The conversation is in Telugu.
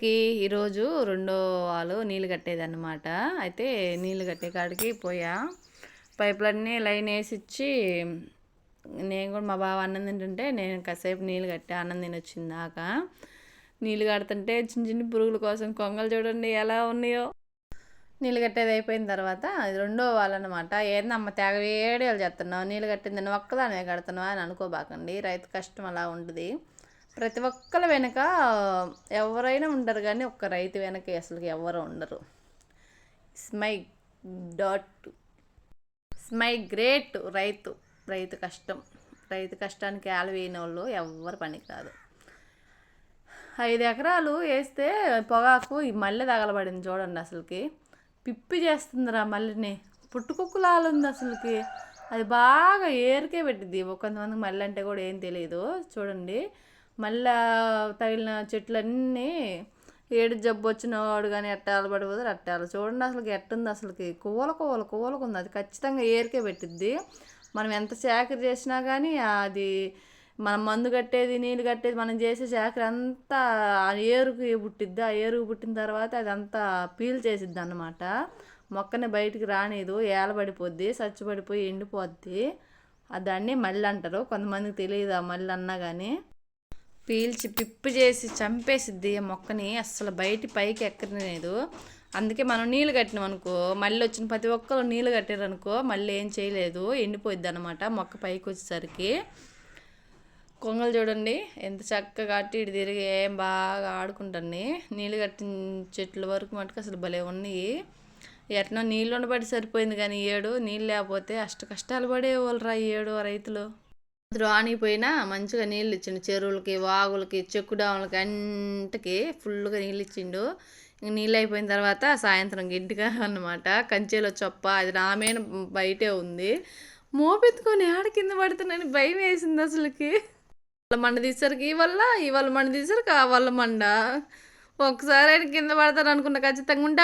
ఎక్కడికి ఈరోజు రెండో వాళ్ళు నీళ్ళు కట్టేదన్నమాట. అయితే నీళ్ళు కట్టే కాడికి పోయా. పైపులన్నీ లైన్ వేసిచ్చి నేను కూడా మా బావ అన్నం తింటుంటే నేను కాసేపు నీళ్ళు కట్టా. అన్నం తినొచ్చింది దాకా నీళ్ళు కడుతుంటే చిన్న చిన్న పురుగుల కోసం కొంగలు చూడండి ఎలా ఉన్నాయో. నీళ్ళు కట్టేది అయిపోయిన తర్వాత అది రెండో వాళ్ళనమాట. ఏందమ్మ తెగ వేడియాలు చేస్తున్నావు, నీళ్ళు కట్టింది నువ్వు ఒక్కదానివే కడుతున్నావా అని అనుకోబాకండి. రైతు కష్టం అలా ఉంటుంది. ప్రతి ఒక్కరి వెనక ఎవరైనా ఉంటారు కానీ ఒక్క రైతు వెనక అసలు ఎవరు ఉండరు. స్మై డాట్ స్మై గ్రేట్ రైతు కష్టం. రైతు కష్టానికి ఆలవేయని వాళ్ళు ఎవరు పనికిరాదు. 5 ఎకరాలు వేస్తే పొగాకు ఈ మల్లె తగలబడింది చూడండి. అసలుకి పిప్పి చేస్తుందిరా మల్లెని, పుట్టుకుక్కులాలుంది అసలుకి. అది బాగా ఏరికే పెట్టింది. కొంతమందికి మల్లె అంటే కూడా ఏం తెలియదు. చూడండి మళ్ళా తగిలిన చెట్లన్నీ ఏడు జబ్బు వచ్చిన వాడు కానీ ఎట్టాలు పడిపోతారు అట్టాలు. చూడండి అసలుకి ఎట్టుంది, అసలుకి కువ్వలకుంది. అది ఖచ్చితంగా ఏరికే పెట్టిద్ది. మనం ఎంత సేకరి చేసినా కానీ అది మనం మందు కట్టేది నీళ్ళు కట్టేది మనం చేసే సేకరి అంతా ఆ ఏరుకు పుట్టిద్ది. ఆ ఏరుకు పుట్టిన తర్వాత అది అంతా పీల్ చేసిద్ది అన్నమాట. మొక్కని బయటికి రానిదు, ఏలబడిపోద్ది, చచ్చిపడిపోయి ఎండిపోద్ది. దాన్ని మళ్ళీ అంటారు. కొంతమందికి తెలియదు ఆ మళ్ళీ అన్నా కానీ. పీల్చి పిప్పి చేసి చంపేసిద్ది మొక్కని, అస్సలు పైకి ఎక్కలేదు. అందుకే మనం నీళ్ళు కట్టినాం అనుకో, మళ్ళీ వచ్చిన ప్రతి ఒక్కరు నీళ్ళు కట్టారనుకో మళ్ళీ ఏం చేయలేదు, ఎండిపోద్ది అనమాట మొక్క పైకి వచ్చేసరికి. కొంగలు చూడండి ఎంత చక్కగా అట్టి ఇటు తిరిగి ఏం బాగా ఆడుకుంటాను. నీళ్ళు కట్టిన చెట్ల వరకు మటుకు అసలు భలే ఉన్నాయి. ఎట్నో నీళ్ళు ఉండబట్టి సరిపోయింది కానీ నీళ్ళు లేకపోతే కష్టాలు పడేవాళ్ళు రా రైతులు. రానిపోయినా మంచిగా నీళ్ళు ఇచ్చిండు. చెరువులకి, వాగులకి, చెక్కు డాములకి అంతకి ఫుల్గా నీళ్ళు ఇచ్చిండు. ఇంక నీళ్ళు అయిపోయిన తర్వాత సాయంత్రం గింటిగా అన్నమాట. కంచెలో చొప్ప అది రామేన బయటే ఉంది. మోపెత్తుకొని ఆడ కింద పడుతున్నాను, భయం వేసింది అసలుకి. వాళ్ళ మండ తీసరికి ఈ వాళ్ళ మండ తీసరికి ఆ వాళ్ళ మండ. ఒకసారి ఆయన కింద పడతాను అనుకున్నా ఖచ్చితంగా. ఉంటా.